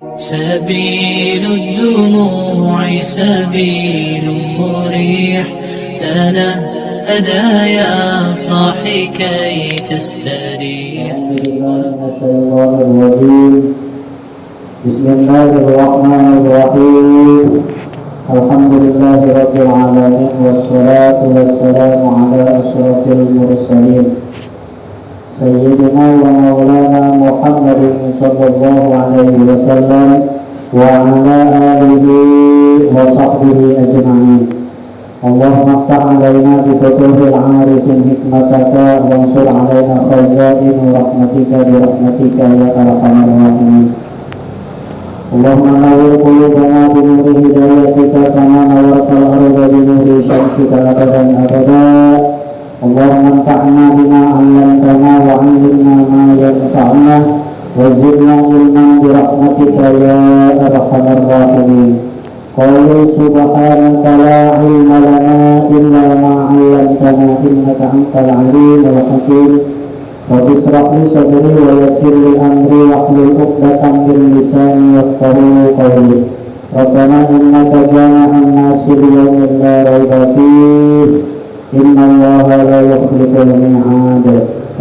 سبيل الدموع سبيل مريح تنهدى يا صاحي كي تستريح. بسم الله الرحمن الرحيم. الحمد لله رب العالمين والصلاة والسلام على أشرف المرسلين سيدنا ومولانا محمد صلى الله عليه وسلم وعلى آله وصحبه أجمعين. اللهم افتح علينا بفتوح العارفين حكمتك وانصر علينا خزائن رحمتك برحمتك يا أرحم الراحمين. اللهم نور قلوبنا بنور هدايتك كما نورت الأرض بنور شمسك أبدا أبدا. اللهم انفعنا بما علمتنا وعلمنا ما ينفعنا وزدنا علما برحمتك يا أرحم الراحمين. قالوا سبحانك لا علم لنا إلا ما علمتنا إنك أنت العليم الحكيم. رب اشرح لي صدري ويسر لي أمري واحلل عقدة من لساني يفقهوا قولي. ربنا إنك جامع الناس ليوم لا ريب فيه إن الله لا يخلف الميعاد.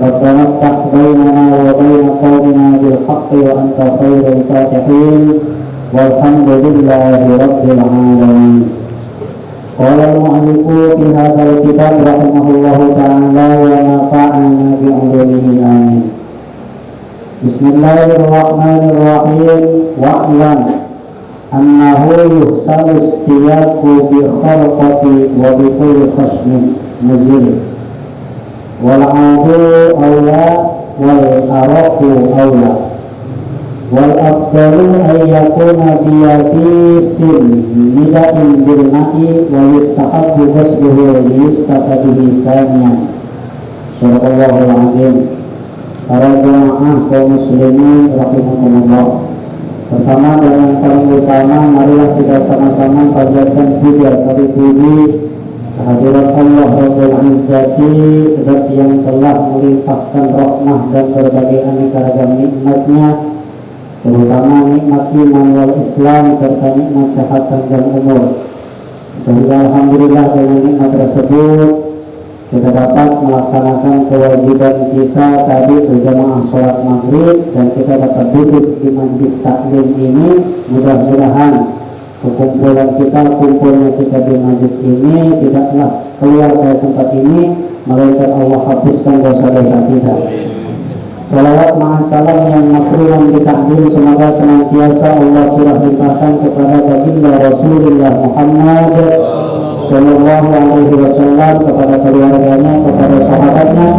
ربنا افتح بيننا وبين قومنا بالحق وأنت خير الفاتحين والحمد لله رب العالمين. قال المؤلف في هذا الكتاب رحمه الله تعالى ونفعنا بعلومه آمين. بسم الله الرحمن الرحيم. واعلم أنه يحسن استياق بالخرقة وبكل خشم مزل والعاد أولى والأرق أولى والأفضل أن يكون بيابيس نداء بالماء ويستحب غسله ليستفاد به ثانيا. Subhanallahul azim. Para jemaah kaum muslimin rahimakumullah. Pertama dan yang paling utama, marilah kita sama-sama panjatkan puji kehadirat Allah Rabbul Izzati, zat yang telah melimpahkan rahmah dan berbagai aneka ragam nikmatnya, terutama nikmat iman wal Islam serta nikmat syahadat dan umur. Sehingga alhamdulillah dengan nikmat tersebut kita dapat melaksanakan kewajiban kita tadi berjamaah sholat maghrib dan kita dapat duduk di majlis taklim ini. Mudah-mudahan kumpulnya kita di majlis ini tidaklah keluar dari tempat ini melainkan Allah hapuskan dosa-dosa kita. Salawat ma'asalam yang makruman ditakdim semoga senantiasa Allah curah limpahkan kepada baginda Rasulullah Muhammad Sallallahu Alaihi Wasallam, kepada keluarganya, kepada sahabatnya,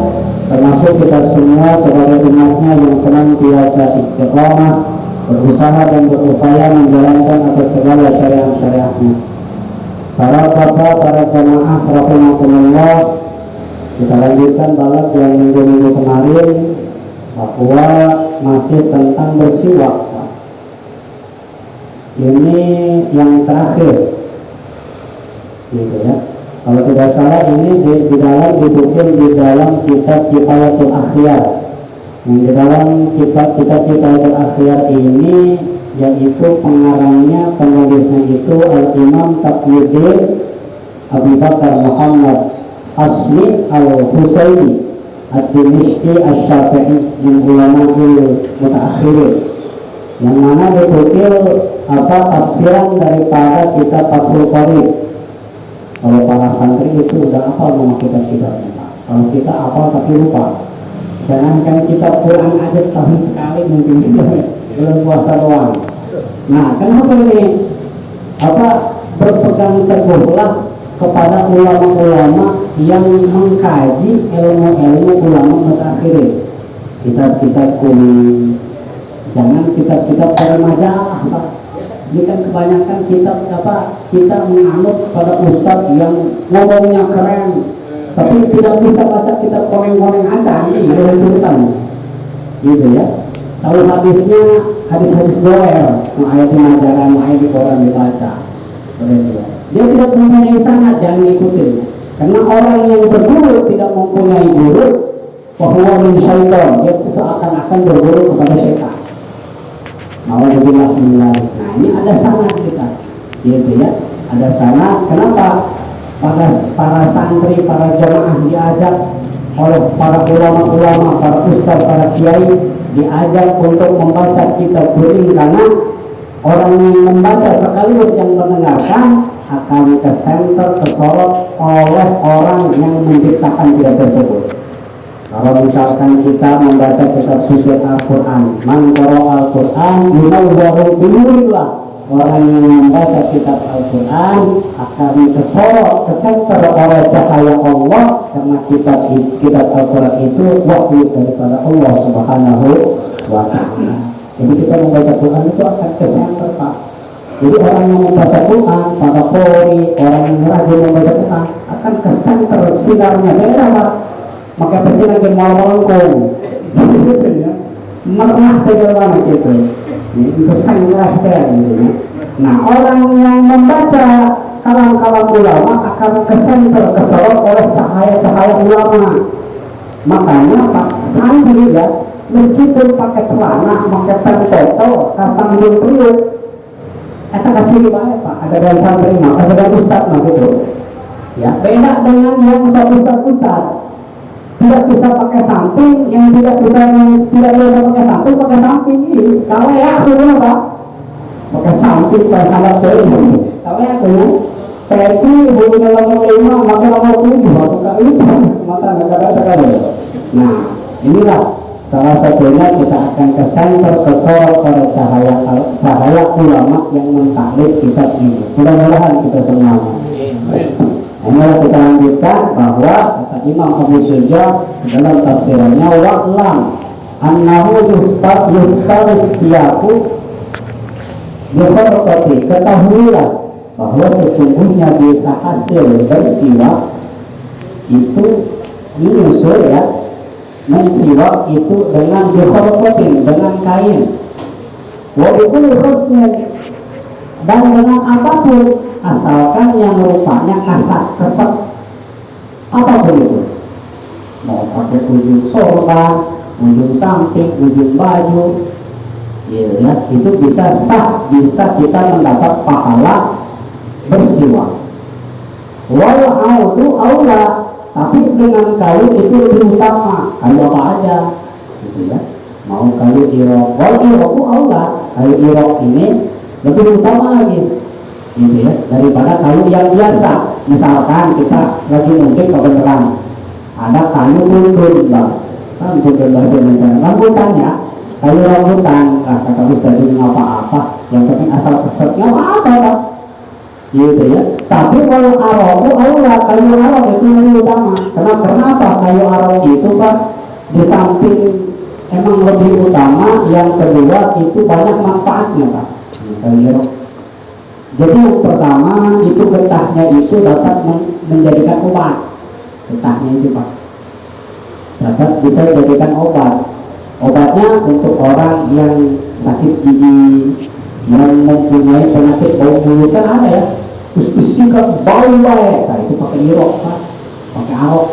termasuk kita semua sebagai umatnya yang senantiasa istiqamah, berusaha dan berupaya menjalankan atas segala syariat-syariatnya. Para bapak, para jemaah rahimakumullah, kita lanjutkan balap yang minggu-minggu kemarin bahwa masih tentang bersiwak. Ini yang terakhir, gitu ya. Kalau tidak salah ini di dalam dibuat di dalam kitab Kifayatul Akhyar. Yang di dalam kitab Kifayatul Akhyar ini yaitu pengarangnya, penulisnya itu Al-Imam Taqiyuddin Abu Bakar Muhammad Asli Al-Husaini Ad-Dimishqi Asy-Syafi'i min ulama'il mutaakhirin, yang mana dikutip tafsiran daripada kitab Fathul Qarib. Kalau para santri itu udah hafal nama kitab-kitabnya. Kalau kita hafal tapi lupa. Jangankan kitab Quran aja setahun sekali mungkin kita belum puasa doang. Nah, kenapa ini? Berpegang teguhlah kepada ulama-ulama yang mengkaji ilmu-ilmu ulama mutakhirin. Kitab-kitab kuning, jangan kitab-kitab dari majalah, Pak. Ini kan kebanyakan kita menganut pada ustadz yang ngomongnya keren, tapi tidak bisa baca kitab koneng-koneng aja, ini dengan tulisan, gitu ya. Tahu hadisnya, hadis-hadis goer, ayat di majalah, ayat di koran dibaca, dia tidak mempunyai sanad, jangan ikutin. Karena orang yang berguru tidak mempunyai guru, bahwa min syaitan, dia seakan-akan berguru kepada syaitan. Nauzubillah minal. Nah ini ada sanad kita, gitu ya. Ada sanad. Kenapa? Para santri, para jamaah diajak oleh para ulama-ulama, para ustaz, para kiai diajak untuk membaca kitab kuning, karena orang yang membaca sekaligus yang mendengarkan akan kesenter, kesorot oleh orang yang menciptakan kitab tersebut. Kalau misalkan kita membaca kitab suci Al-Quran, man qara'a Al-Quran yunawwaru binurillah, orang yang membaca kitab Al-Quran akan kesorot, kesenter oleh cahaya Allah, karena kitab Al-Quran itu wahyu daripada Allah Subhanahu wa ta'ala. Jadi kita membaca Quran itu akan kesenter, Pak. Jadi orang yang membaca Quran, para pori, orang yang rajin membaca Quran akan kesenter sinarnya. Beda, Pak. Maka kecil lagi malam-malam gitu ya, merah segala gitu, kesanggah gitu ya. Nah orang yang membaca kalam-kalam ulama akan kesenter, kesorot oleh cahaya-cahaya ulama. Makanya Pak santri ya, meskipun pakai celana, pakai pentoto, kantang priuk, itu kecil banget Pak. Ada dan santri mah, ada dan ustad mah gitu. Ya beda dengan yang ustad. Tidak bisa pakai samping, yang tidak bisa pakai samping, pakai samping ini. Kalau ya sudah Pak, pakai samping pada ini. Kalau ya punya peci hubungan nomor 5, maka nomor 7 atau kali maka negara. Nah inilah salah satunya kita akan kesenter, kesorot pada cahaya ulama yang mentaklid kitab ini. Mudah-mudahan kita semua. Inilah kita lanjutkan bahwa kata Imam Abu Suja dalam tafsirannya, wa'lam annahu yuhsaru istiyaku bihorqati, ketahuilah bahwa sesungguhnya bisa hasil bersiwak itu menyusul ya, mensiwak itu dengan bihorqatin, dengan kain, wa bikul khusnin, dan dengan apapun asalkan yang rupanya kasar kesat, apapun itu, mau pakai ujung sorban, ujung samping, ujung baju, ya, itu bisa sah, bisa kita mendapat pahala bersiwak. Walau itu aula, tapi dengan kayu itu lebih utama. Kayu apa aja, gitu ya. Mau kayu irok, walau irok itu aula, kayu irok ini lebih utama lagi, gitu ya, daripada kayu yang biasa. Misalkan kita lagi mungkin kebenaran ada kayu buntun, Bang, kan buntun bahasa Indonesia, rambutannya kayu rambutan, kata Ustaz itu apa-apa, yang penting asal kesetnya apa, Bang, gitu ya. Tapi kalau arok, kayu arok itu lebih utama. Kenapa kayu arok itu, Pak, di samping emang lebih utama, yang kedua itu banyak manfaatnya, Pak. Jadi yang pertama itu getahnya itu dapat menjadikan obat. Getahnya itu Pak dapat bisa dijadikan obat. Obatnya untuk orang yang sakit gigi, yang mempunyai penyakit bau mulut, kan ada ya, kus-kusi ke bau baik, nah itu pakai irok Pak, pakai arok,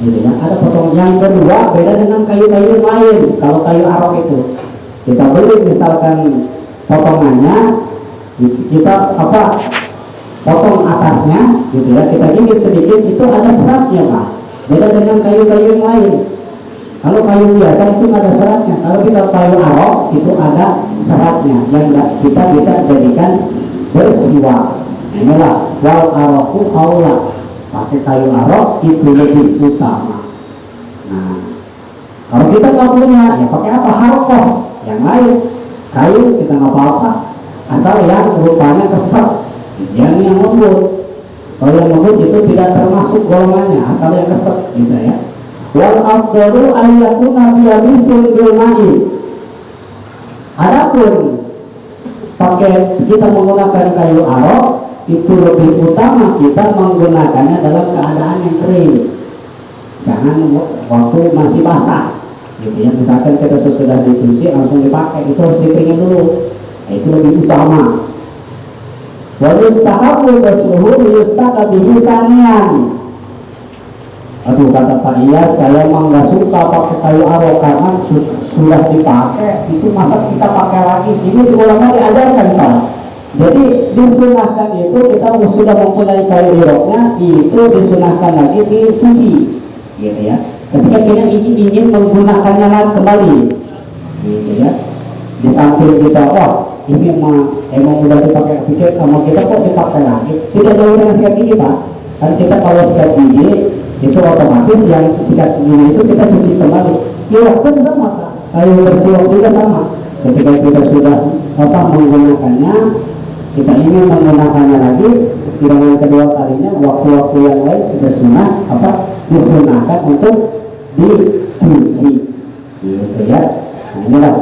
gitu ya. Ada potong. Yang kedua beda dengan kayu-kayu lain. Kalau kayu arok itu kita beli misalkan potongannya, kita potong atasnya, gitu ya, kita gigit sedikit, itu ada seratnya Pak. Beda dengan kayu-kayu yang lain. Kalau kayu biasa itu ada seratnya. Kalau kita kayu arok itu ada seratnya yang kita bisa jadikan bersiwak. Inilah wal aroku aula, pakai kayu arok itu lebih utama. Nah, kalau kita nggak punya, ya pakai apa? Harkoh yang lain. Kayu kita nggak apa-apa, asal yang rupanya kesat, yang lembut. Kalau yang lembut itu tidak termasuk golongannya, asal yang kesat bisa ya. Wal afdalu ayyakuna biyabisil bilma'i. Adapun pakai kita menggunakan kayu arok itu lebih utama kita menggunakannya dalam keadaan yang kering, jangan waktu masih basah, gitu ya. Misalkan kita sudah dicuci langsung dipakai, itu harus dikeringin dulu. Itu lebih utama. Wa yustahabu basluhu yustaka bihi saniyan. Aduh, kata Pak Iyas, saya emang gak suka pakai kayu arok karena sudah dipakai, itu masa kita pakai lagi? Ini di ulama diajarkan Pak. Jadi disunahkan itu kita sudah mempunyai kain iroknya, itu disunahkan lagi dicuci, gitu ya. Ketika kita ingin menggunakannya lagi kembali, gitu ya. Di samping kita, ini emang udah dipakai, pikir sama kita kok dipakai lagi? Tidak jauh dengan sikat gigi Pak. Kan kita kalau sikat gigi itu otomatis yang sikat gigi itu kita cuci kembali. Irok pun sama Pak. Kayu bersiwak juga sama. Ketika kita sudah menggunakannya, kita ingin menggunakannya lagi, dengan kedua kalinya waktu-waktu yang lain kita disunahkan untuk dicuci, gitu ya. Nah, inilah.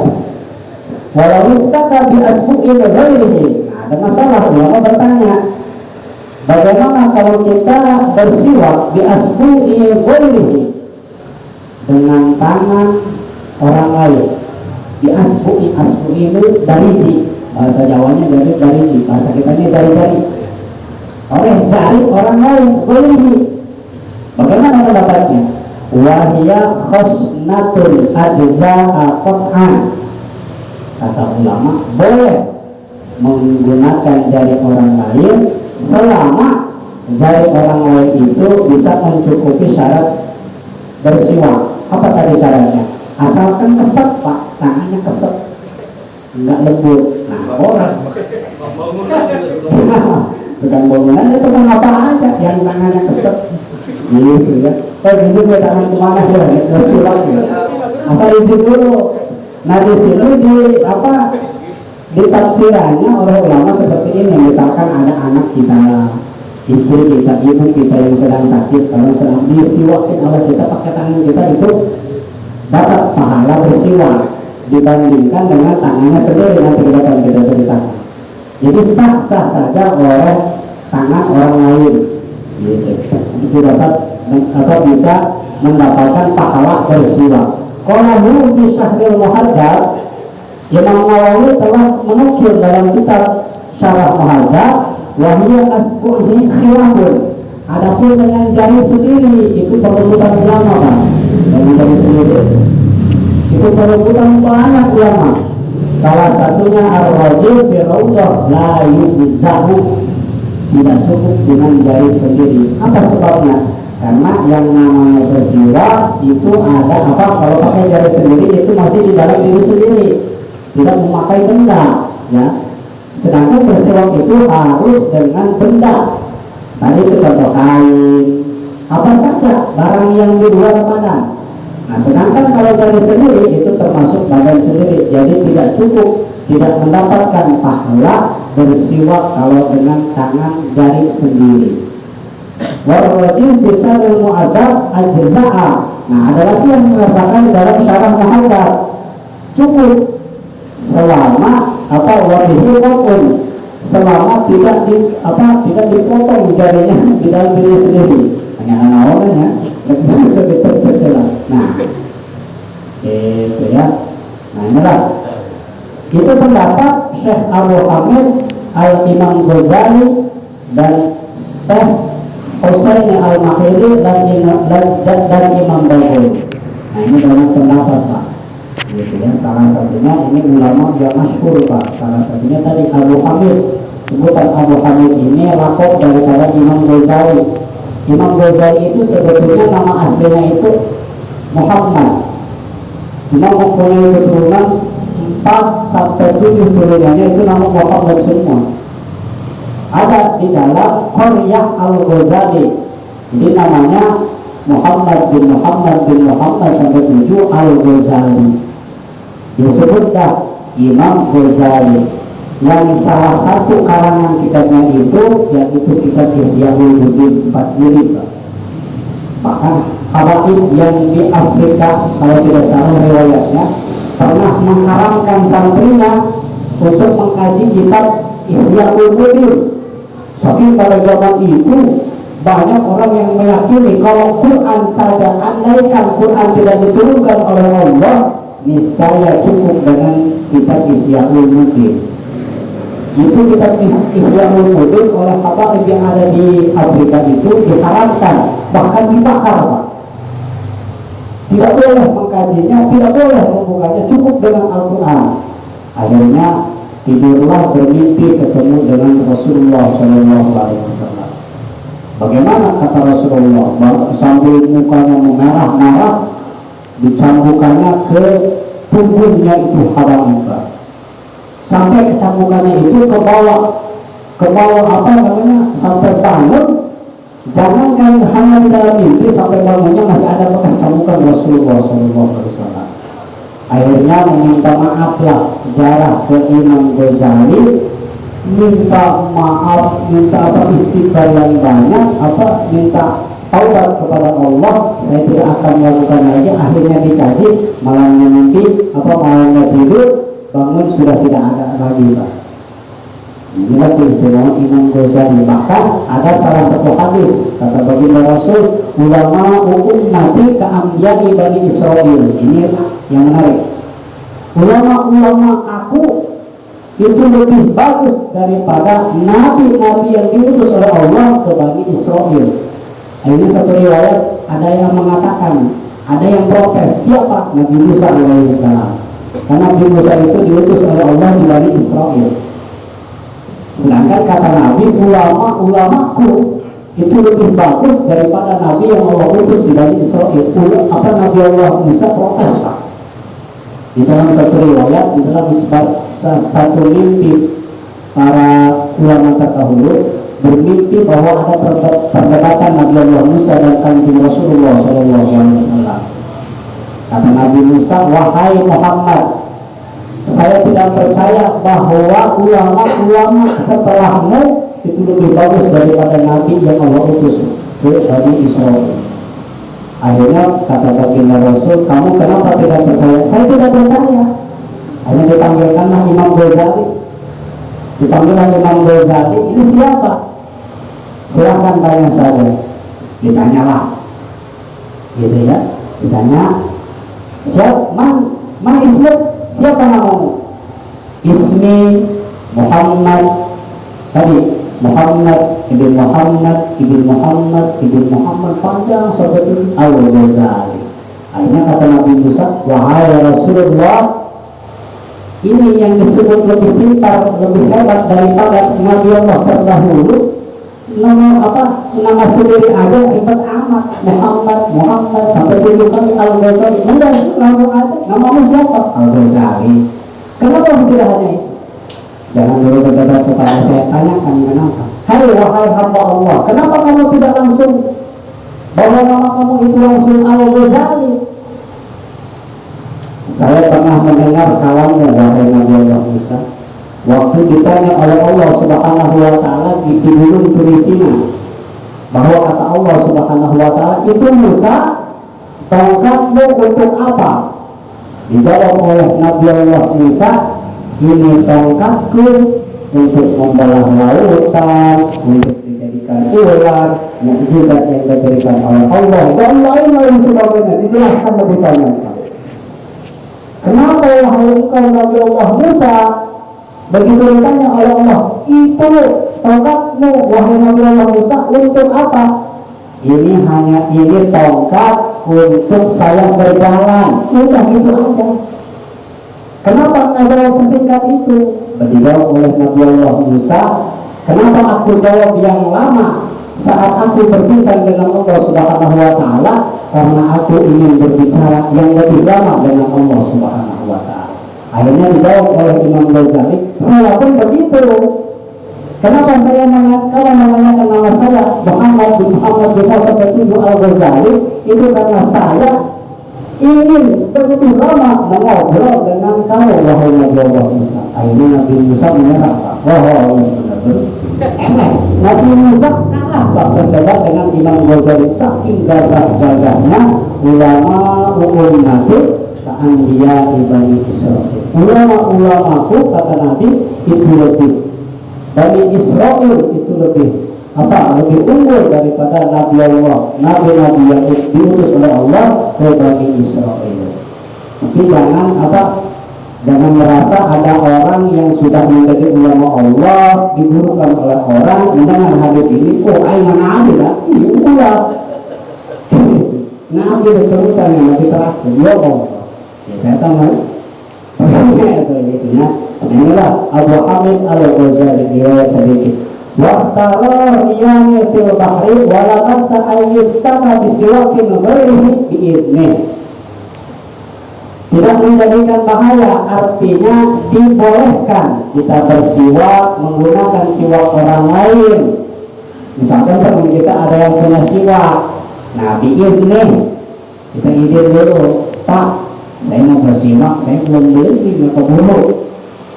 Walau istaka bi asbu'in ghairihi. Nah, ada masalah, ulama bertanya, bagaimana kalau kita bersiwak bi asbu'in ghairihi dengan tangan orang lain? Di asbu'i itu dariji, bahasa Jawanya dari dariji, bahasa kitanya jari-jari. Oleh jari orang lain, ghairihi. Bagaimana pendapatnya? Wahia khosnatul ajza'a qat'an. Kata ulama, boleh menggunakan jari orang lain selama jari orang lain itu bisa mencukupi syarat bersiwak. Apa tadi syaratnya? Asalkan kesep Pak, tangannya kesep, enggak lembut. Nah, orang bukan bangunan, itu kan apa aja yang tangannya kesep, gitu ya. Gitu gue tangan semangat ya, bersiwak ya. Asal izin dulu. Nah di sini di tafsirannya oleh ulama seperti ini. Misalkan ada anak kita, istri kita, ibu kita yang sedang sakit, kalau sedang disiwakin oleh kita pakai tangan kita, itu dapat pahala bersiwak dibandingkan dengan tangannya sendiri. Nanti kita akan kita ceritakan. Jadi sah-sah saja oleh tangan orang lain, gitu. Itu dapat atau bisa mendapatkan pahala bersiwak. Qalahu fi Syahril Muhadzab, Imam Nawawi telah menukil dalam kitab Syarah Muhadzab, wa hiya asbuhi khilafun. Adapun dengan jari sendiri itu perebutan ulama Pak. Dengan jari sendiri itu perebutan banyak ulama. Salah satunya Ar-Rajil fi Raudhah, la yujzahu, tidak cukup dengan jari sendiri. Apa sebabnya? Karena yang namanya bersiwak itu ada kalau pakai jari sendiri itu masih di dalam diri sendiri, tidak memakai benda, ya. Sedangkan bersiwak itu harus dengan benda. Tadi itu contoh kain, apa saja barang yang di luar badan. Nah, sedangkan kalau jari sendiri itu termasuk badan sendiri, jadi tidak cukup, tidak mendapatkan pahala bersiwak kalau dengan tangan jari sendiri. Warwajib bisa ilmu'adab ajza'a. Nah, ada lagi yang mengatakan dalam Syarah Muhadzab, cukup selama wabihi waqun, selama tidak dipotong jarinya di dalam diri sendiri. Hanya anak-anaknya bisa diperjelas. Nah, itu ya. Nah, inilah itu pendapat Syekh Abu Hamid Al-Imam Ghazali dan Syekh Husain Al-Mahiri dan Imam Baghawi. Nah, ini banyak pendapat Pak, gitu ya. Salah satunya ini ulama yang masyhur Pak. Salah satunya tadi Abu Hamid. Sebutan Abu Hamid ini lakop daripada Imam Ghazali. Imam Ghazali itu sebetulnya nama aslinya itu Muhammad, cuma mempunyai keturunan 4-7 turunannya itu nama Muhammad semua. Ada di dalam Qaryah Al-Ghazali, jadi namanya Muhammad bin Muhammad sampai 7 Al-Ghazali. Disebut dah Imam Ghazali, yang salah satu karangan kitabnya itu yaitu kitab Ihya Ulumuddin 4 jilid. Bahkan habaib yang di Afrika, kalau tidak salah riwayatnya, pernah mengharamkan santrinya untuk mengkaji kitab Ihya Ulumuddin. Saking pada zaman itu banyak orang yang meyakini kalau Quran saja, andaikan Quran tidak diturunkan oleh Allah, niscaya cukup dengan kitab Ihya Ulumuddin. Itu kitab Ihya Ulumuddin oleh habaib yang ada di Afrika itu diharamkan, bahkan dibakar Pak. tidak boleh mengkajinya, tidak boleh membukanya, cukup dengan Al-Quran. Akhirnya tidurlah bermimpi ketemu dengan Rasulullah SAW. Bagaimana kata Rasulullah? Sambil mukanya memerah-merah, dicambukannya ke punggungnya itu hawa murka. Sampai kecambukannya itu ke bawah apa namanya, sampai bangun. Jangankan hanya di dalam mimpi, sampai bangunnya masih ada bekas cambukan Rasulullah SAW. Akhirnya meminta maaflah jarah ke Imam Ghazali, minta maaf, minta istighfar yang banyak, minta taubat kepada Allah, saya tidak akan melakukan lagi. Akhirnya dikaji, malamnya mimpi, malamnya tidur, bangun sudah tidak ada lagi, Pak. Inilah keistimewaan Imam Ghazali. Bahkan ada salah satu hadis kata baginda Rasul, ulama ummati ka'ambiya'i bani Israil. Ini yang menarik. Ulama aku itu lebih bagus daripada nabi-nabi yang diutus oleh Allah ke Bani Israel. Ini satu riwayat, ada yang mengatakan, ada yang protes, siapa? Nabi Musa alaihissalam. Karena Nabi Musa itu diutus oleh Allah di Bani Israel. Sedangkan kata Nabi, ulamaku itu lebih bagus daripada nabi yang Allah utus di Bani Israel. Nabi Allah Musa protes, Pak. Di dalam satu riwayat, di dalam satu mimpi para ulama terdahulu bermimpi bahwa ada perdebatan Nabi Allah Musa dan Kanjeng Rasulullah SAW. Kata Nabi Musa, wahai Muhammad, saya tidak percaya bahwa ulama setelahmu itu lebih bagus daripada nabi yang Allah utus ke Bani Israel. Akhirnya kata baginda Rasul, kamu kenapa tidak percaya? Saya tidak percaya. Akhirnya dipanggilkanlah Imam Ghazali. Dipanggillah Imam Ghazali, ini siapa? Silahkan tanya saja. Ditanyalah, gitu ya. Ditanya, man ismuk? Siapa namamu? Ismi Muhammad. Tadi Muhammad ibn Muhammad ibn Muhammad ibn Muhammad, panjang seperti Al-Ghazali. Akhirnya kata Nabi Musa, wahai Rasulullah, ini yang disebut lebih pintar, lebih hebat daripada Nabi Allah terdahulu. Nama sendiri aja hebat amat, Muhammad sampai dijulukan Al-Ghazali. Udah langsung aja, namamu siapa? Al-Ghazali. Kenapa tidak hanya itu? Jangan dulu berdebat kepada saya, tanyakan kenapa. Hai wahai hamba Allah, kenapa kamu tidak langsung bahwa nama kamu itu langsung Al-Ghazali? Saya pernah mendengar kalamnya wahai Nabi Allah Musa. Waktu ditanya oleh Allah Subhanahu wa Ta'ala di Gunung Turisina, bahwa kata Allah Subhanahu wa Ta'ala, itu Musa, tongkatmu untuk apa? Dijawab oleh Nabi Allah Musa, ini tongkatku untuk membelah lautan, untuk dijadikan ular, mukjizat yang diberikan oleh Allah dan lain-lain sebagainya. Dijelaskan lebih banyak. Kenapa wahai engkau Nabi Allah Musa? Begitu ditanya oleh Allah, itu tongkatmu wahai Nabi Allah Musa untuk apa? Ini tongkat untuk saya berjalan. Udah gitu aja. Kenapa nggak jawab sesingkat itu? Dijawab oleh Nabi Allah Musa, kenapa aku jawab yang lama saat aku berbincang dengan Allah Subhanahu wa Ta'ala? Karena aku ingin berbicara yang lebih lama dengan Allah Subhanahu wa Ta'ala. Akhirnya dijawab oleh Imam Ghazali, saya pun begitu. Kenapa saya menanyakan nama saya Muhammad bin Al-Ghazali? Itu karena saya ingin lebih lama mengobrol dengan kamu wahai Nabi Allah Musa. Akhirnya Nabi Musa menyerah, Pak. Wah, sebenarnya enak. Nabi Musa kalah, Pak, berdebat dengan Imam Ghazali. Saking gagah-gagahnya ulama ummati ka'anbiya Bani Israil. Ulama-ulamaku kata Nabi itu lebih, Bani Israil itu lebih unggul daripada Nabi Allah, nabi-nabi yang diutus oleh Allah ke Bani Israil. Tapi jangan merasa ada orang yang sudah menjadi ulama Allah digurukan oleh orang dengan hadis ini, aina ada, iya, Nah, gitu terutan yang lebih terakhir, ya Allah. Saya tahu, itu intinya. Nah, inilah Abu Hamid Al-Ghazali riwayat sedikit. Waqtara yani fil bahri wala basa ayyustama bisiwakin ghairihi biidnih. Tidak menjadikan bahaya, artinya dibolehkan kita bersiwak menggunakan siwak orang lain. Misalkan teman kita ada yang punya siwak, nah biidnih, kita izin dulu, Pak, saya mau bersiwak, saya belum beli, nggak keburu,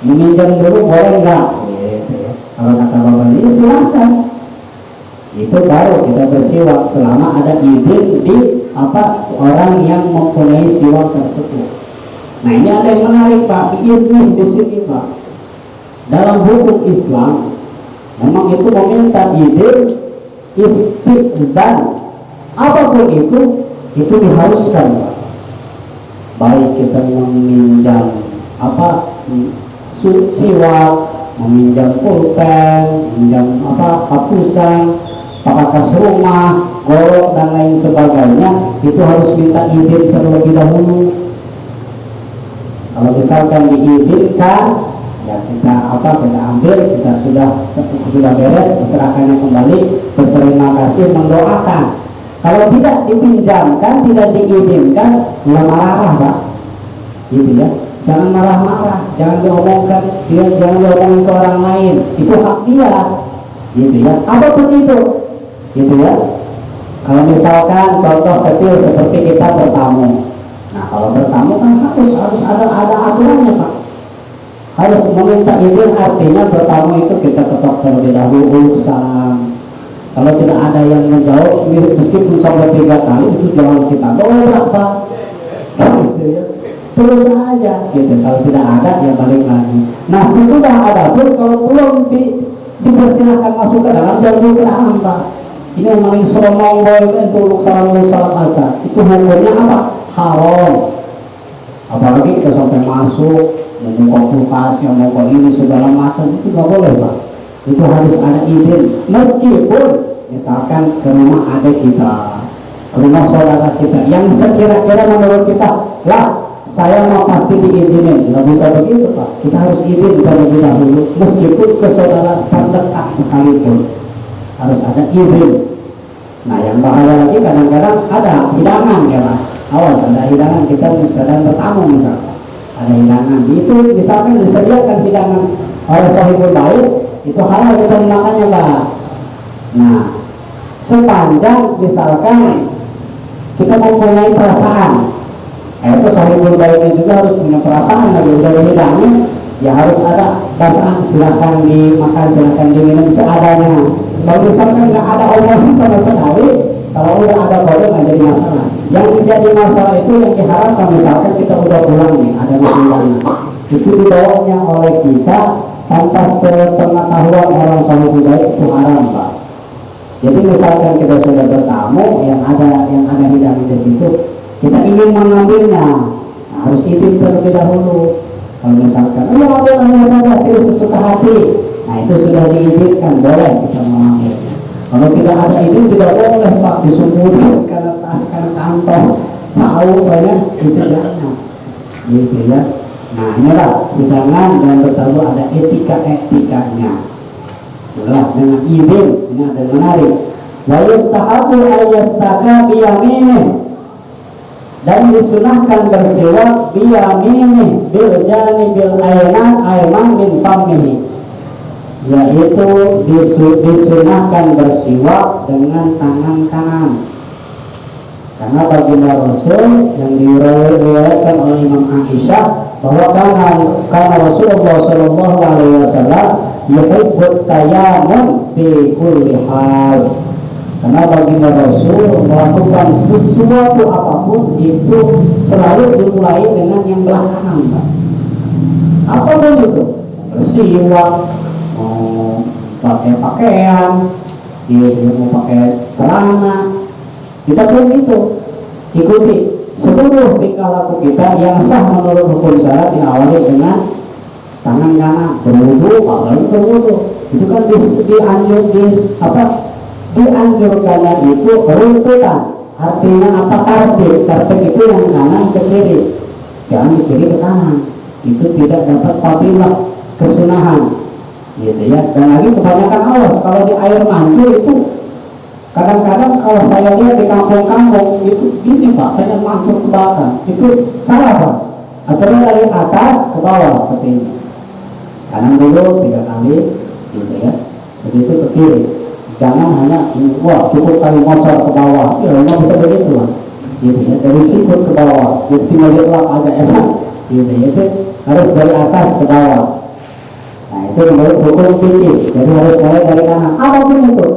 meminjam dulu boleh nggak? Gitu ya. Kalau kata bapak ini silahkan. Itu baru kita bersiwak selama ada izin di orang yang mempunyai siwak tersebut. Nah, ini ada yang menarik Pak, izin di sini Pak. Dalam hukum Islam memang itu meminta izin istiqdan. Apapun itu diharuskan Pak. Baik kita meminjam siwak, meminjam pulpen, meminjam hapusan, pakas rumah, golok dan lain sebagainya, itu harus minta izin terlebih dahulu. Kalau misalkan diizinkan, ya kita ambil, kita sudah beres, diserahkannya kembali, berterima kasih, mendoakan. Kalau tidak dipinjamkan, tidak diizinkan, ya marah Pak, gitu ya. Jangan marah-marah, jangan diomongkan, jangan diomongin ke orang lain, itu hak dia, gitu ya. Apapun itu, gitu ya. Kalau misalkan contoh kecil seperti kita bertamu. Nah, kalau bertamu kan harus ada aturannya Pak. Harus meminta izin, artinya bertamu itu kita ketok terlebih dahulu, salam. Kalau tidak ada yang menjawab, meskipun sampai 3 kali itu jawab kita, boleh berapa? Gitu ya. Terus aja, gitu. Kalau tidak ada, ya balik lagi. Nah, sesudah ada pun kalau belum dipersilahkan masuk ke dalam, jangan ke dalam Pak. Ini yang paling seremong itu salam aja. Itu hukumnya apa? Haram. Apalagi kita sampai masuk membuka kulkas, yang mau ini segala macam, itu nggak boleh Pak. Itu harus ada izin. Meskipun misalkan ke rumah adik kita, ke rumah saudara kita, yang sekira-kira menurut kita, lah saya mau pasti diizinin, nggak bisa begitu Pak. Kita harus izin terlebih dahulu, meskipun ke saudara terdekat sekalipun harus ada izin. Nah, yang bahaya lagi kadang-kadang ada hidangan ya Pak. Awas, ada hidangan, kita sedang bertamu misalkan, ada hidangan itu misalkan disediakan hidangan oleh sahibul bait, itu halal kita memakannya Pak. Nah, sepanjang misalkan kita mempunyai perasaan, itu sahibul baitnya juga harus punya perasaan lagi dari hidangan, ya harus ada perasaan, silahkan dimakan, silahkan diminum seadanya. Kalau misalkan nggak ada omongan sama sekali, kalau udah ada kode nggak jadi masalah. Yang menjadi masalah itu yang diharapkan, misalkan kita udah pulang nih, ada undangan, itu dibawanya oleh kita tanpa sepengetahuan orang sahibul bait, itu haram Pak. Jadi misalkan kita sudah bertamu, yang ada hidangan di situ, kita ingin mengambilnya, nah, harus izin terlebih dahulu. Kalau misalkan, ambil saja, pilih sesuka hati, nah itu sudah diizinkan, boleh kita mengambil. Kalau tidak ada izin tidak boleh Pak, disembunyikan karena tas, karena kantong, jauh banyak, itu jangan, gitu ya. Nah, inilah hidangan dan bertamu ada etika-etikanya. Itulah dengan izin, ini ada yang menarik. Wa yustahabu ayyastaka biyaminih, dan disunahkan bersiwak biyaminih bil janibil ayman min famihi, yaitu disunahkan bersiwak dengan tangan kanan. Karena baginda Rasul yang diriwayatkan oleh Imam Aisyah bahwa karena Rasulullah Shallallahu Alaihi Wasallam yuhibbut tayammum fi kulli hal. Karena baginda Rasul melakukan sesuatu apapun itu selalu dimulai dengan yang belakangan, Pak. Apapun itu, bersiwak, mau pakai pakaian, dia mau pakai celana, kita pun itu ikuti seluruh tingkah laku kita yang sah menurut hukum syariat diawali dengan tangan kanan. Berwudu, apalagi berwudu itu kan dianjurkan itu runtutan Artinya apa tartib? Tartib itu yang kanan ke kiri, jangan di kiri ke kanan. Itu tidak dapat fadilah kesunahan, gitu ya. Dan lagi kebanyakan awas kalau di air mancur itu kadang-kadang kalau saya lihat di kampung-kampung itu gini Pak, banyak mancur ke belakang, itu salah Pak. Aturan dari atas ke bawah seperti ini, kanan dulu 3 kali, gitu ya. Seperti itu ke kiri. Jangan hanya wah cukup kali motor ke bawah, ya nggak bisa begitu lah, gitu ya. Dari sikut ke bawah, jadi tinggal dielak agak enak, gitu ya. Itu harus dari atas ke bawah. Nah itu menurut hukum fikih, jadi harus mulai dari kanan. Apapun itu,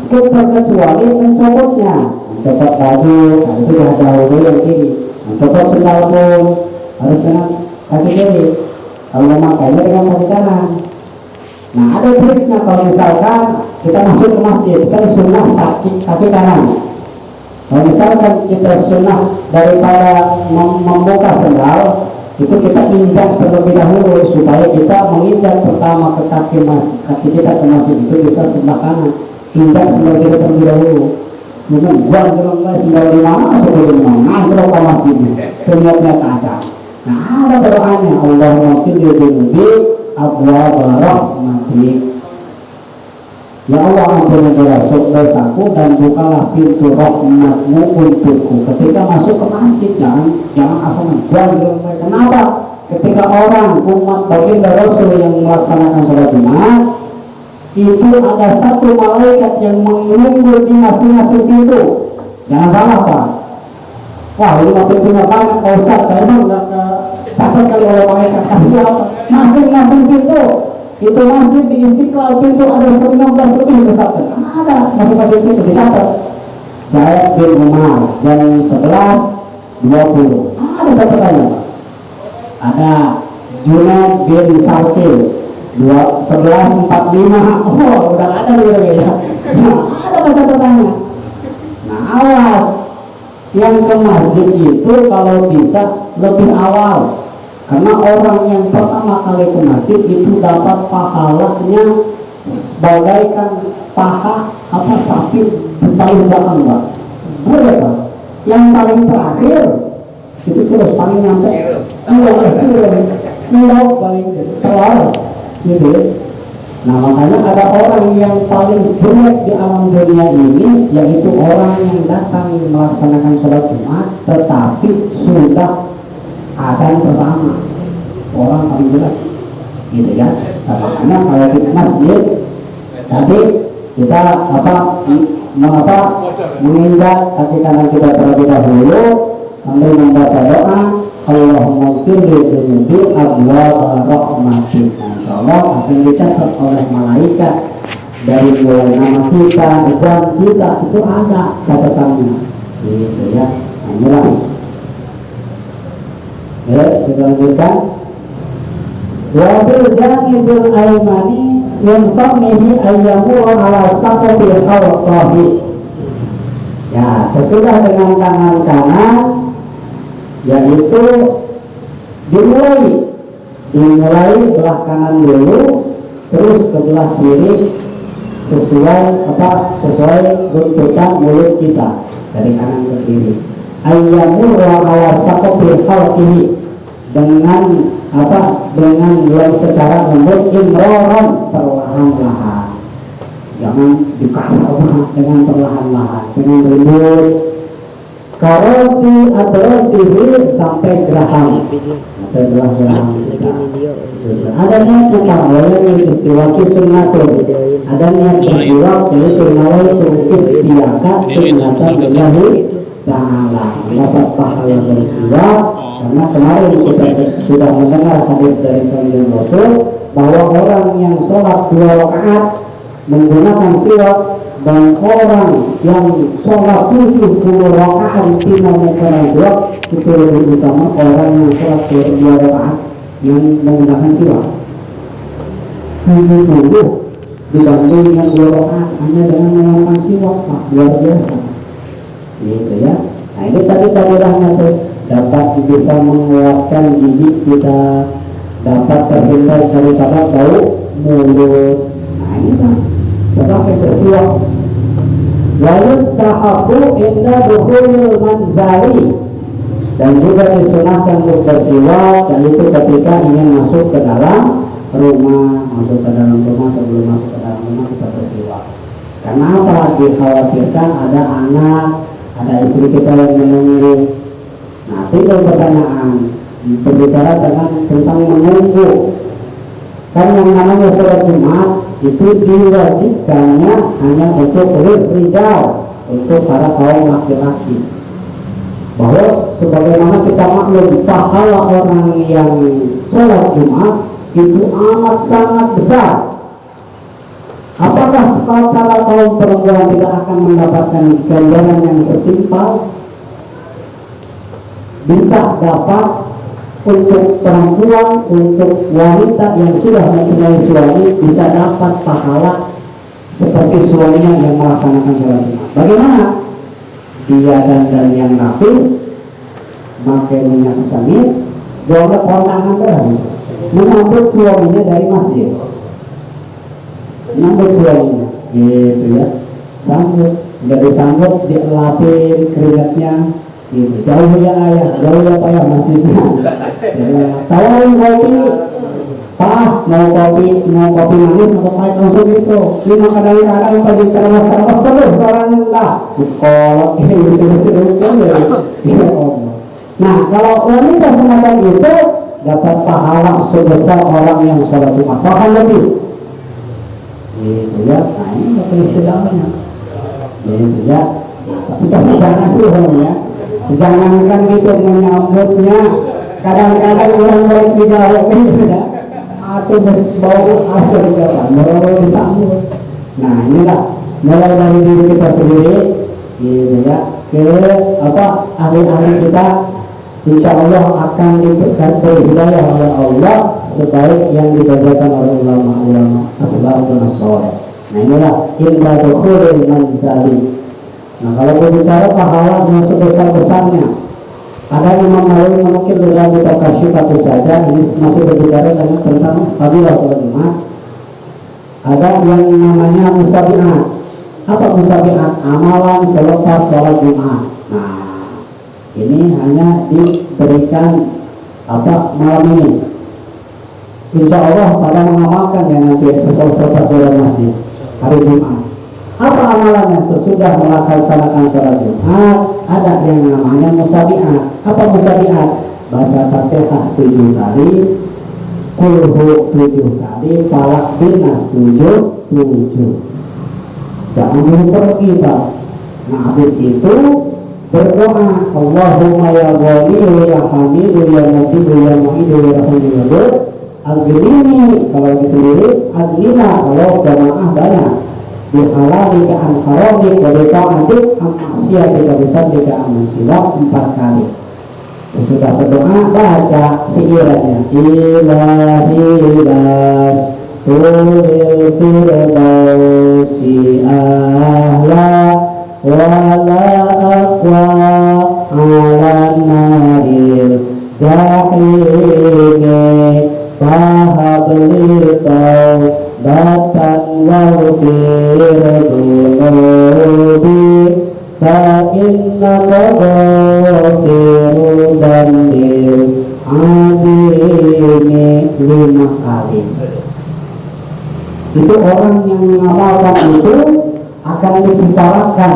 kecuali mencopotnya, mencopot baju, nah itu sudah dahulu yang kiri. Mencopot sendal pun harus dengan kaki kiri, kalau memakainya dengan kaki kanan. Nah ada triknya, kalau misalkan kita masuk ke masjid, kita sunnah kaki kanan. Kalau misalkan kita sunnah daripada membuka sendal, itu kita injak terlebih dahulu supaya kita menginjak pertama ke kaki kita ke masjid itu bisa sebelah kanan. Injak sendal kita terlebih dahulu. Mungkin buang jeruk sendal di mana, sebelum mana jeruk ke masjidnya, terlihatnya kaca. Nah ada doanya, Allahumma fil dunubi abwaab rahmatik. Ya Allah, ampuni dosaku dan bukalah pintu rahmatmu untukku. Ketika masuk ke masjid jangan asal buang. Kenapa? Ketika orang umat baginda Rasul yang melaksanakan sholat Jumat, itu ada satu malaikat yang menunggu di masing-masing pintu. Jangan salah Pak. Wah ini pintunya banyak Pak Ustaz, saya mah nggak catat kali oleh malaikat. Siapa? Masing-masing pintu. Itu masjid di Istiqlal pintu ada 19 lebih pesantren. Ada masing-masing pintu dicatat. Zaid bin Umar jam 11.20. Ada catatannya. Ada Junaid bin Sarkil 11.45. Oh, udah ada nih ya. Nah, ada catatannya. Nah, awas yang ke masjid itu kalau bisa lebih awal. Karena orang yang pertama kali ke masjid itu dapat pahalanya bagaikan paha sapi paling belakang Pak. Boleh Pak. Yang paling terakhir itu terus paling nyampe. Kalau paling telur, gitu. Nah makanya ada orang yang paling jelek di alam dunia ini, yaitu orang yang datang melaksanakan sholat Jumat tetapi sudah adan pertama, orang paling jelek, gitu ya. Nah, makanya kalau di masjid tadi kita menginjak kaki kanan kita terlebih dahulu sambil membaca doa Allahumma firli dunubi abwaab rahmatik. Insyaallah akan dicatat oleh malaikat dari mulai nama kita, jam kita itu ada catatannya, gitu ya. Nah, inilah. Ya, kita lanjutkan. Wa bil janibil aymani yanfamihi ayyamu ala saqatil khawqahi. Ya, sesudah dengan tangan kanan yaitu dimulai belah kanan dulu terus ke belah kiri sesuai runtutan mulut kita dari kanan ke kiri. Ayyamu ala saqatil khawqihi dengan yang secara lembut, imroron perlahan-lahan, jangan dikasar dengan perlahan-lahan, dengan lembut. Karosi adrosihi sampai geraham, adanya kita yang disiwaki sunnatun, adanya bersiwak yaitu nawaitu istiaka sunnatan ilahi ta'ala, dapat pahala bersiwak. Karena kemarin kita sudah mendengar hadis dari Nabi Rasul bahwa orang yang sholat 2 rakaat menggunakan siwak dan orang yang sholat 70 rakaat tidak menggunakan siwak itu lebih utama orang yang sholat 2 rakaat yang menggunakan siwak 70 dibanding dengan 2 rakaat hanya dengan menggunakan siwak, luar biasa, gitu ya. Nah ini tadi-tadilahnya tuh dapat bisa menguatkan gigi kita, dapat terhindar daripada bau mulut. Nah ini kan pakai bersiwak Wa yustahabu inda dukhulil manzali, dan juga disunahkan untuk bersiwak, dan itu ketika ingin masuk ke dalam rumah. Masuk ke dalam rumah, sebelum masuk ke dalam rumah kita bersiwak. Karena apa? Dikhawatirkan ada anak, ada istri kita yang menunggu. Nah, timbul pertanyaan berbicara tentang menunggu. Kan yang namanya sholat Jumat itu diwajibkannya hanya untuk rijal, untuk para kaum laki-laki. Bahwa sebagaimana kita maklum, pahala orang yang sholat Jumat itu amat sangat besar. Apakah para kaum perempuan tidak akan mendapatkan ganjaran yang setimpal? Bisa dapat untuk perempuan, untuk wanita yang sudah mempunyai suami, bisa dapat pahala seperti suaminya yang melaksanakan sholat Jumat. Bagaimana? Dia dandan yang rapi, pakai minyak sangit, bawa kondangan terus, menyambut suaminya dari masjid, menyambut suaminya, gitu ya, sambut, nggak disambut, dilapin keringatnya, gitu. Jauh ya ayah, jauh ya payah masjidnya. Tawarin kopi, Pak, mau kopi manis atau pahit, langsung gitu. Lima kadang-kadang pagi keramas seluruh seorang enggak di sekolah ini bersih ya. Nah, kalau wanita semacam itu dapat pahala sebesar orang yang sholat Jumat, bahkan lebih. Gitu ya. Nah, ini betul istilahnya. Gitu ya. Tapi jangan dulu ya. Jangankan gitu menyambutnya. Kadang-kadang orang baik dijawab gitu ya. Atau bau asal jalan, baru disambut. Nah, inilah mulai dari diri kita sendiri, gitu ya, ke ahli-ahli kita, insya Allah akan diberi hidayah oleh Allah sebaik yang dibacakan oleh ulama-ulama as-salafun as-salih. Nah, inilah inda dukhulil manzali. Nah, kalau berbicara pahala yang sebesar-besarnya, ada Imam Nawawi mungkin dalam kitab Kasyifatu saja, ini masih berbicara tentang fadilah sholat Jumat. Ada yang namanya musabi'at. Apa musabi'at? Amalan selepas sholat Jumat. Nah, ini hanya diberikan malam ini. Insya Allah pada mengamalkan yang nanti selepas dalam masjid hari Jumat. Apa amalannya sesudah melaksanakan sholat Jumat? Ada yang namanya musabi'at. Apa musabi'at? Baca Fatihah 7 kali, Qul 7 kali, Falaq Binas 7. Jangan dulu pergi, Pak. Nah, habis itu berdoa, Allahumma ya Ghani ya Hamidu ya Matidu ya Mu'idu ya Rahimahdu Al-Gilini kalau lagi sendiri, Al-Lina kalau jamaah banyak, bihalali ke an-harami kodeka adik am-maksiyah dika am-silak 4 kali. Sesudah berdoa baca seirannya, ilahi bas tulil firdausi ahla wala aqwa ala naril jahimi fahabli taubatan waghfir dunubi fa innaka ghafirun dzambir azimi 5 kali. Itu orang yang mengamalkan itu akan dibicarakan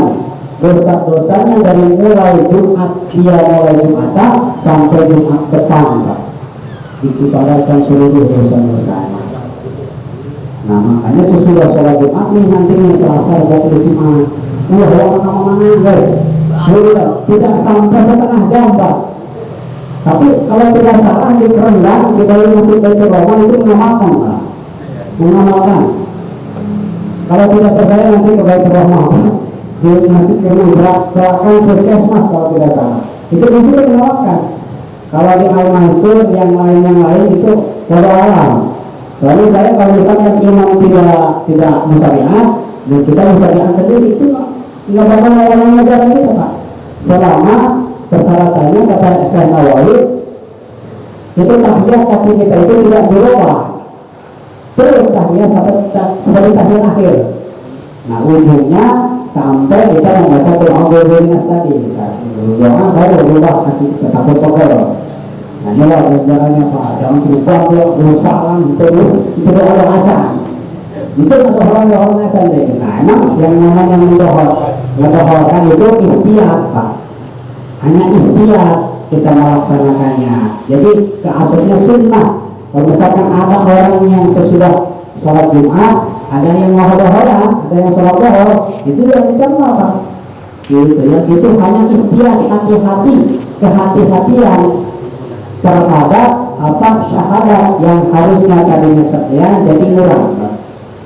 dosa-dosanya dari mulai Jumat Jumatan sampai Jumat depan, Pak. Dibicarakan seluruh dosa-dosanya. Nah, makanya sesudah sholat Jumat nih nanti Selasa waktu Jumat, mana guys, tidak sampai setengah jam, Pak. Tapi kalau tidak salah di Kerendang di dalam masjid Baitur Rahman itu mengamalkan, Pak. Mengamalkan. Kalau tidak percaya nanti ke Baitur Rahman di masjid Kerendang berlakukan puskesmas kalau tidak salah. Itu di situ mengamalkan. Kalau di Al-Mansur yang lain itu walau alam. Soalnya saya kalau misalnya imam tidak musabi'at, terus kita musabi'at sendiri itu nggak bakal orang ngajarin kita, Pak. Selama persyaratannya kata Syekh Nawawi itu tahiyat kaki kita itu tidak dirubah. Terus tahiyat seperti tahiyat akhir. Nah, ujungnya sampai kita membaca Al-Qur'an tadi. Doa baru berubah hati kita takut pokok. Nah ini lah sejarahnya Pak, jangan berubah dia berusaha itu doa aja. Itu ada orang aja deh. Nah emang yang namanya mendoakan itu ikhtiar Pak. Hanya ikhtiar kita melaksanakannya. Jadi keaslinya sunnah. Kalau misalkan ada orang yang sesudah sholat Jumat, ada yang wahada, ada yang sholat zuhur, itu yang dicerna Pak. Gitu ya, itu hanya ikhtiar, kehati-hatian terhadap apa syahadat yang harusnya tadinya sekian jadi kurang.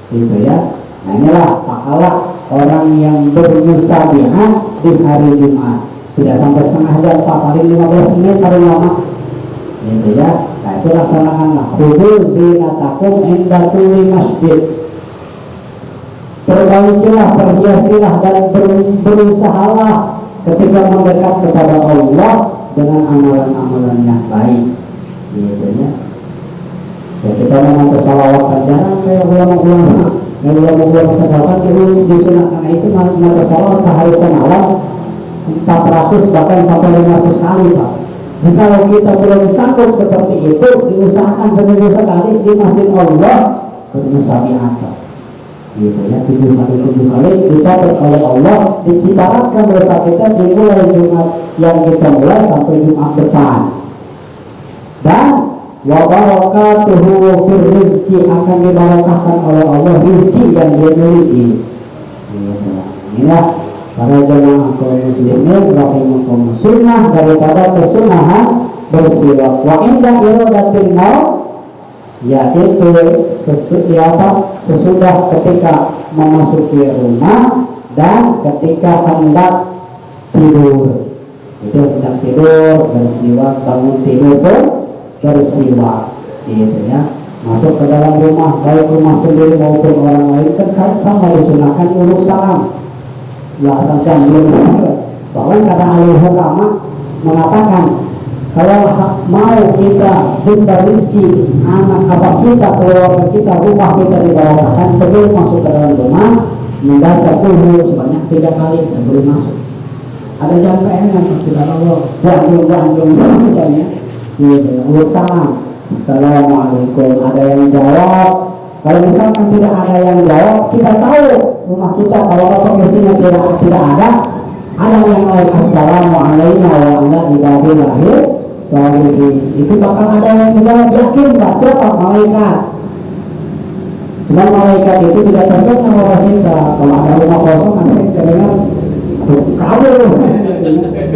Gitu ya. Nah inilah pahala orang yang bermusabihah di hari Jumat. Tidak sampai setengah jam Pak, paling 15 menit paling lama. Gitu ya. Nah itu laksanakanlah. Khudhu zinatakum inda kulli masjid. Perbaikilah, perhiasilah dan berusahalah ketika mendekat kepada Allah dengan amalan-amalan yang baik. Gitu ya. Ya kita membaca salawat jarang kayak ulama-ulama. Yang ulama-ulama terdapat itu disunahkan itu membaca salawat sehari semalam 400 bahkan sampai 500 kali Pak. Jika kita belum sanggup seperti itu, diusahakan seminggu sekali di masjid Allah bermusabihah. Gitu ya, 7 kali dicatat oleh Allah, dikibaratkan dosa kita dimulai Jumat yang kita mulai sampai Jumat depan. Dan wa barakatuhu fil rizki, akan dibarakahkan oleh Allah rizki yang dia miliki. Inilah para jemaah kaum muslimin rahimakumullah, sunnah daripada kesunahan bersiwak. Wa inda iradatin maut, yaitu sesudah ketika memasuki rumah dan ketika hendak tidur. Itu hendak tidur bersiwak, bangun tidur pun bersiwak. Gitu ya. Masuk ke dalam rumah, baik rumah sendiri maupun orang lain kan sama disunahkan urut salam. Ya asalkan belum. Bahkan kata ahli hukama mengatakan kalau mau kita jumpa rezeki anak apa kita, keluarga kita, rumah kita dibawakan sebelum masuk ke dalam rumah, membaca kulhu sebanyak 3 kali sebelum masuk. Ada jangkaan yang tidak Allah banjung katanya. Gitu. Salam. Assalamualaikum. Ada yang jawab. Kalau misalkan tidak ada yang jawab, kita tahu rumah kita kalau isinya tidak ada. Ada yang lain assalamualaikum warahmatullahi wabarakatuh. Soal itu bakal ada yang menjawab, yakin Pak, siapa? Malaikat. Cuma malaikat itu tidak terkenal oleh kita. Kalau ada rumah kosong, ada yang terdengar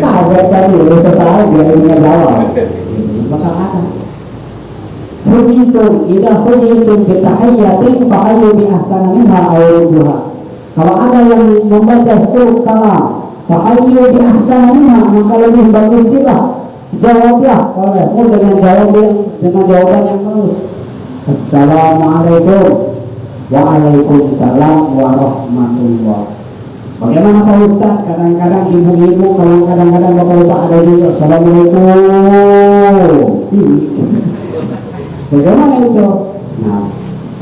kabel tadi bisa salah dia punya jawab. Bakal ada. Hujitum, idza hujitum bi tahiyyatin fa'ayyu bi ahsana minha aw rudduha. Kalau ada yang membaca salam, fa'ayyu bi ahsana minha, maka lebih bagus sila. Jawablah olehmu dengan jawaban yang bagus. Assalamualaikum. Waalaikumsalam warahmatullahi. Bagaimana Pak Ustaz? Kadang-kadang ibu-ibu, kadang-kadang bapak-bapak ada juga. Assalamualaikum. Bagaimana itu? Nah,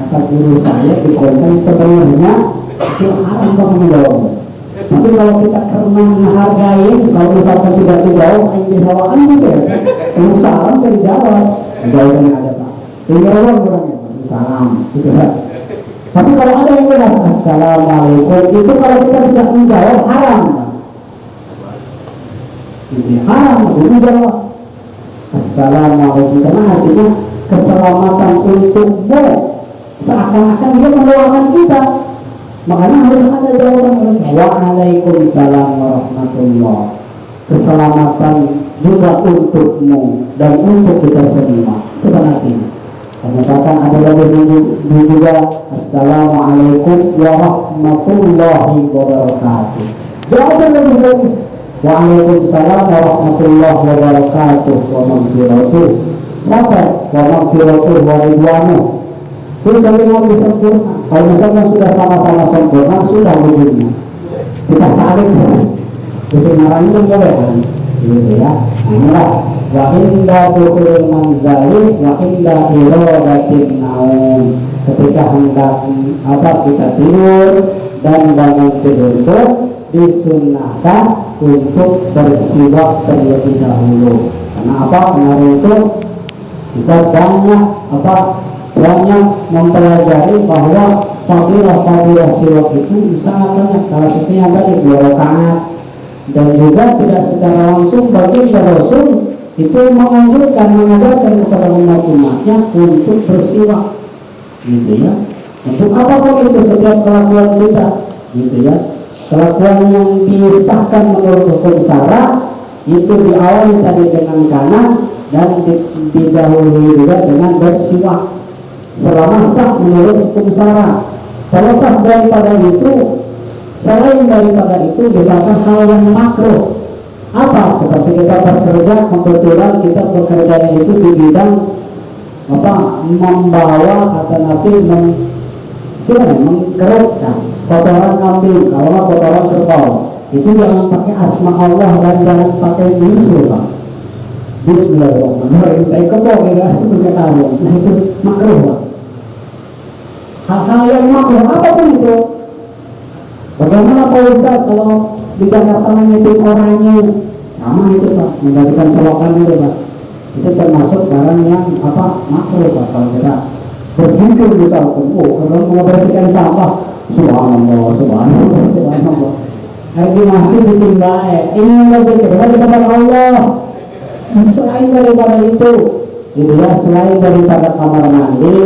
kata guru saya di konten sebenarnya itu haram banget menjawab. Tapi kalau kita karena menghargai, kalau misalkan tidak dijawab, yang dihawaan bisa ya. Kalau salam dan jawab, jawabannya ada Pak. Dijawab orangnya, salam, gitu kan. Tapi kalau ada yang bilang assalamualaikum, itu kalau kita tidak menjawab haram. Ini haram, itu jawab assalamualaikum, karena artinya keselamatan untukmu, seakan-akan dia mendoakan kita. Makanya harus ada jawaban. Waalaikumsalam warahmatullahi. Keselamatan juga untukmu dan untuk kita semua. Itu kan artinya. Misalkan ada lebih juga assalamualaikum warahmatullahi wabarakatuh. Jawaban lebih bagus. Waalaikumsalam warahmatullahi wabarakatuh wa maghfiratuh. Sampai wa maghfiratuh wa ridwanuh. Itu saling lebih sempurna. Kalau misalnya sudah sama-sama sempurna, sudah wujudnya. Kita saling kesenaran itu boleh kan? Gitu ya. Inilah wa inda dukhulil manzali wa inda iradatin naum. Ketika hendak kita tidur dan bangun tidur itu disunahkan untuk bersiwak terlebih dahulu. Karena apa? Kemarin itu kita banyak mempelajari bahwa fadilah siwak itu sangat banyak. Salah satunya tadi 2 rakaat, dan juga tidak secara langsung bagi Rasul itu mengajarkan kepada umat-umatnya untuk bersiwak, gitu ya. Untuk apapun itu, setiap kelakuan kita, gitu ya, kelakuan yang disahkan menurut hukum syara itu diawali tadi dengan kanan dan didahului juga dengan bersiwak selama sah menurut hukum syara. Terlepas daripada itu, selain daripada itu, misalkan hal yang makruh, apa? Seperti kita bekerja, kebetulan kita bekerjanya itu di bidang membawa atau nanti mengkerutkan kotoran kambing, kalau nggak kotoran kerbau, itu jangan pakai asma Allah dan jangan pakai bisul, Pak. Bismillahirrahmanirrahim. Kayak kerbau ya, seperti tahu. Nah itu makruh, Pak. Hal-hal yang makruh apapun itu. Bagaimana Pak Ustaz kalau di Jakarta menyeting orangnya, sama itu Pak, menggantikan selokan itu Pak. Itu termasuk barang yang makruh Pak. Kalau kita berpikir misalkan, kalau membersihkan sampah, subhanallah. Hari di masjid cicing baik, ini lebih kedua di tempat Allah. Selain daripada itu, gitu ya, selain daripada kamar mandi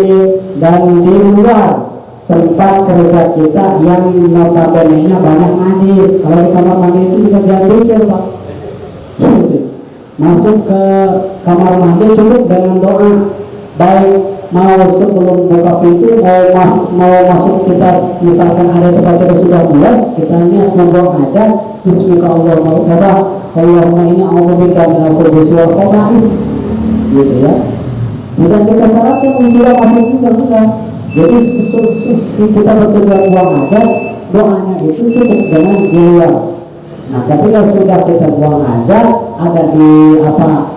dan di luar tempat kerja kita yang notabene-nya banyak najis. Kalau di kamar mandi itu bisa diambil Pak. Masuk ke kamar mandi cukup dengan doa, baik mau sebelum buka pintu, mau masuk kita, misalkan ada tempat kita sudah bulas, kita niat membuang aja, bismillahirrahmanirrahim, Allahumma inni a'udzubika minal khubuthi wal khaba'is, gitu ya. Dan kita syaratkan tidak masuk juga sudah. Jadi kita bertujuan buang aja, doanya itu cukup dengan di luar. Nah, ketika sudah kita buang aja, ada di wastafel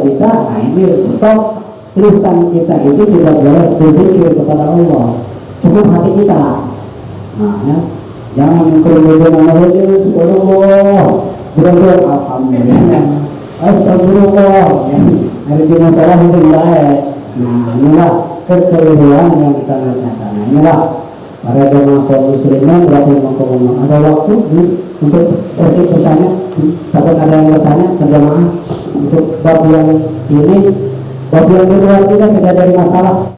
kita, nah ini stop, lisan kita itu tidak boleh berzikir kepada Allah, cukup hati kita. Nah ya, jangan kemudian subhanallah, benar-benar alhamdulillah, astagfirullah, hari di masalah baik. Nah inilah kekeliruan yang sangat nyata. Nah inilah para jemaah kaum muslimin rahimakumullah. Ada waktu untuk sesi bertanya, takut ada yang bertanya berjamaah untuk bab yang ini, bab yang di luar tidak dari masalah.